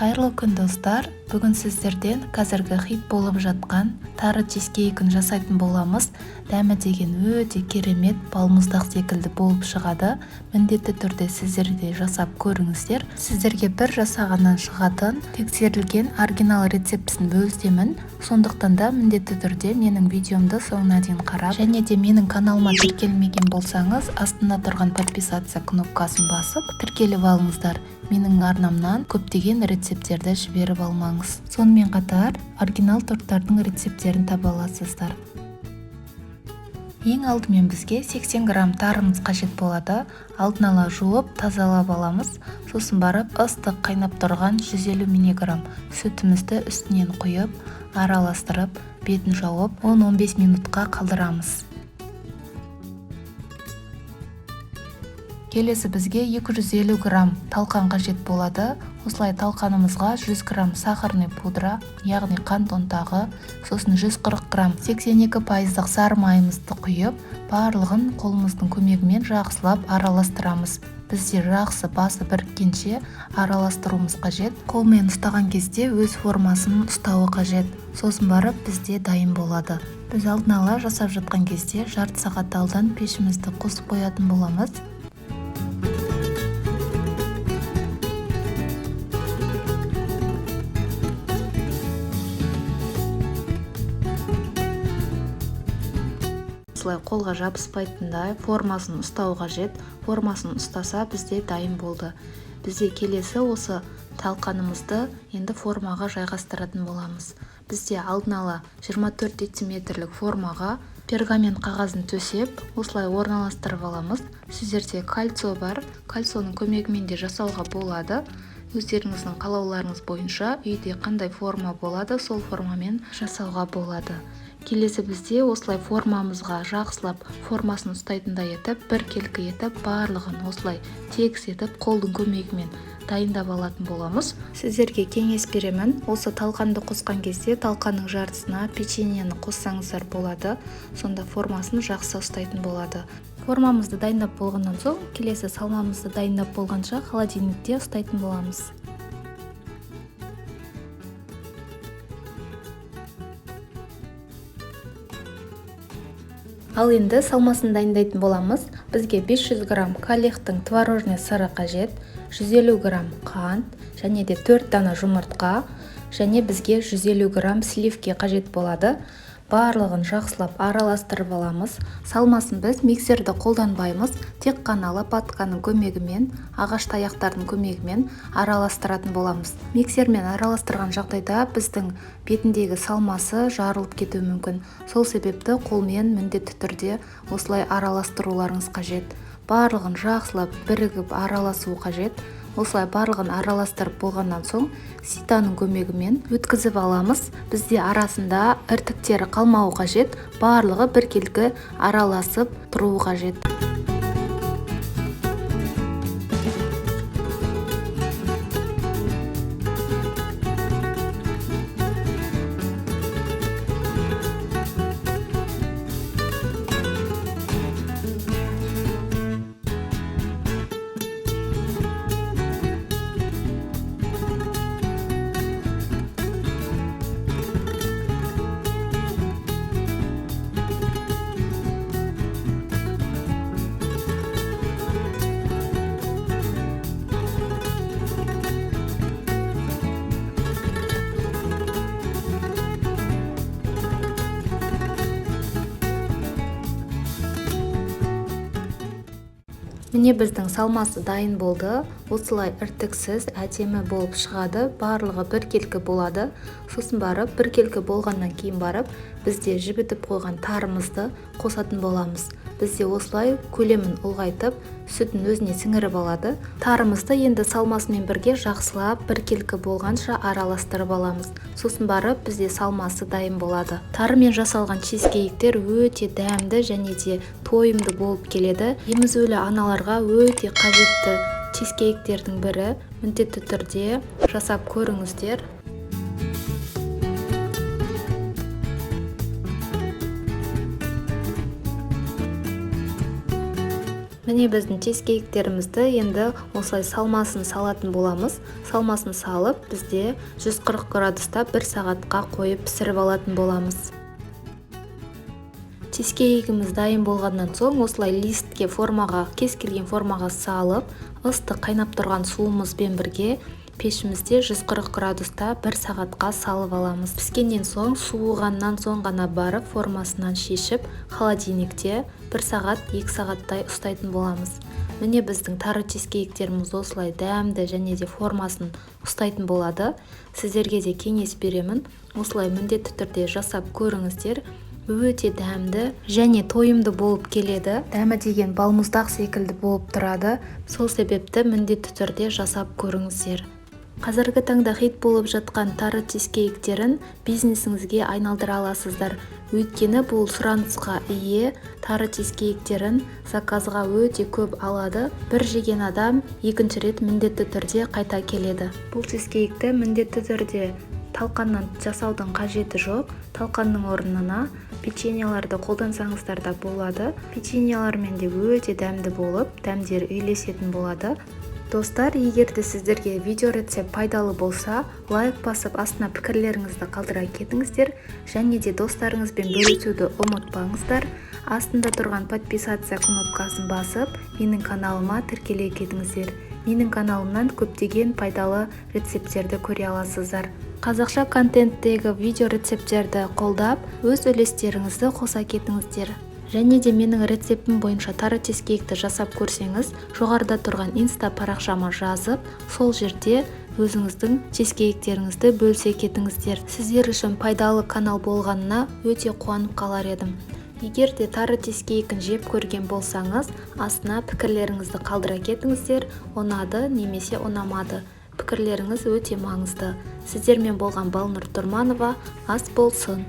Қайырлы күн достар, бүгін сіздерден қазіргі хит болып жатқан тары чизкейкін жасайтын боламыз. Дәмі деген өте керемет, балмұздақ секілді болып шығады. Міндетті түрде сіздер де жасап көріңіздер. Сіздерге бір жасағаннан шығатын тексерілген оригинал рецептісін бөлісемін. Сондықтан да міндетті түрде менің видеомды соңына дейін қарап, және де менің каналыма тіркелмеген болсаңыз, астында тұрған подписаться кнопкасын басып, тіркеліп алыңыздар. Менің арнамнан көптеген рецепттерді жіберіп алмаңыз. Сонымен қатар, оригинал торттардың рецепттерін таба аласыздар. Ең алдымен бізге 80 грамм тарымыз қажет болады. Алдын ала жуып, тазалап аламыз. Сосын барып, ыстық қайнап тұрған 150 мг сүтімізді үстінен құйып, араластырып, бетін жауып, 10-15 минутқа қалдырамыз. Келесі бізге 250 грамм талқан қажет болады. Осылай талқанымызға 100 грамм сахарный пудра, яғни қант ұнтағы, сосын 140 грамм 82% сары майымызды құйып, барлығын қолымыздың көмегімен жақсылап араластырамыз. Бізде жақсы басы біріккенше араластыруымыз қажет. Қолмен ұстаған кезде өз формасын ұстауы қажет. Сосын барып бізде дайын болады. Біз алдын ала жасап жатқан кезде жарты сағат алдан пешімізді қосып қоятын боламыз. Осылай қолға жабыспайтындай формасын ұстау қажет. Формасын ұстаса бізде дайын болды. Бізде келесі осы талқанымызды енді формаға жайғастыратын боламыз. Бізде алдын ала 24 дециметрлік формаға пергамент қағазын төсеп, осылай орналастырып аламыз. Сіздерде кальцо бар. Кальцоның көмегімен де жасауға болады. Өздеріңіздің қалауларыңыз бойынша үйде қандай форма болады, сол формамен жасауға болады. Келесі бізде осылай формамызға жақсылап формасын ұстайтындай етіп, біркелкі етіп, барлығын осылай тегіс етіп, қолдың көмегімен дайындап алатын боламыз. Сіздерге кеңес беремін, осы талқанды қосқан кезде талқанның жартысына печеньені қоссаңыздар болады, сонда формасын жақсы ұстайтын болады. Формамызды дайындап болғаннан соң, келесі салмамызды дайындап болғанша холодильникте ұстайтын боламыз. Ал енді салмасын дайындайтын боламыз. Бізге 500 грамм калехтың творожный сыры қажет, 150 грамм қант, және де 4 дана жұмыртқа, және бізге 150 грамм сливке қажет болады. Барлығын жақсылап араластырып аламыз. Салмасын біз миксерді қолданбаймыз, тек қана лопатканың көмегімен, ағаш таяқтардың көмегімен араластыратын боламыз. Миксермен араластырған жағдайда біздің бетіндегі салмасы жарылып кетуі мүмкін. Сол себепті қолмен міндетті түрде осылай араластыруларыңыз қажет. Барлығын жақсылап бірігіп араласу қажет. Осылай барлығын араластырып болғаннан соң ситаның көмегімен өткізіп аламыз. Бізде арасында іртіктері қалмауы қажет. Барлығы біркелкі араласып тұруы қажет. Міне біздің салмасы дайын болды. Осылай іртіксіз әдемі болып шығады. Барлығы біркелкі болады. Сосын барып, біркелкі болғаннан кейін барып, бізде жібітіп қойған тарымызды қосатын боламыз. Бізде осылай көлемін ұлғайтып, сүтін өзіне сіңіріп алады. Тарымызды енді салмасымен бірге жақсылап біркелкі болғанша араластырып аламыз. Сосын барып, бізде салмасы дайын болады. Тарымен жасалған чизкейктер өте дәмді және де тойымды болып келеді. Емізулі аналарға өте қажетті чизкейктердің бірі. Міндетті түрде жасап көріңіздер. Міне біздің чизкейктерімізді енді осылай салмасын салатын боламыз. Салмасын салып, бізде 140 градуста 1 сағатқа қойып пісіріп алатын боламыз. Чизкейгіміз дайын болғаннан соң осылай листке формаға, кез келген формаға салып, ыстық қайнап тұрған суымызбен бірге пешімізде 140 градуста 1 сағатқа салып аламыз. Піскеннен соң суығаннан соң ғана барып формасынан шешіп, холодильникте 1 сағат, 2 сағаттай ұстайтын боламыз. Міне біздің тары чизкейктеріміз осылай дәмді және де формасын ұстайтын болады. Сіздерге де кеңес беремін. Осылай міндетті түрде жасап көріңіздер. Өте дәмді және тойымды болып келеді. Дәмі деген балмұздақ секілді болып тұрады. Сол себепті міндетті түрде жасап көріңіздер. Қазіргі таңда хит болып жатқан тары чизкейктерін бизнесіңізге айналдыра аласыздар. Өйткені бұл сұранысқа ие тары чизкейктерін заказға өте көп алады. Бір жеген адам екінші рет міндетті түрде қайта келеді. Бұл чизкейкті міндетті түрде талқаннан жасаудың қажеті жоқ. Талқанның орнына печеньяларды қолдансаңыздар да болады. Печеньялармен де өте дәмді болып, дәмдері үйлесетін болады. Достар, егерде сіздерге видео рецепт пайдалы болса, лайк басып астына пікірлеріңізді қалдыра кетіңіздер, және де достарыңызбен бөлісуді ұмытпаңыздар. Астында тұрған подписация кнопкасын басып, менің каналыма тіркеле кетіңіздер. Менің каналымнан көптеген пайдалы рецепттерді көре аласыздар. Қазақша контенттегі видео рецепттерді қолдап, өз үлестеріңізді қоса кетіңіздер. Және де менің рецептім бойынша тары чизкейкті жасап көрсеңіз, жоғарыда тұрған инста парақшама жазып, сол жерде өзіңіздің чизкейктеріңізді бөлісе кетіңіздер. Сіздер үшін пайдалы канал болғанына өте қуанып қалар едім. Егер де тары чизкейкін жеп көрген болсаңыз, астына пікірлеріңізді қалдыра кетіңіздер, ұнады немесе ұнамады. Пікірлеріңіз өте маңызды. Сіздермен болған Балнұр Тұрманова, ас болсын!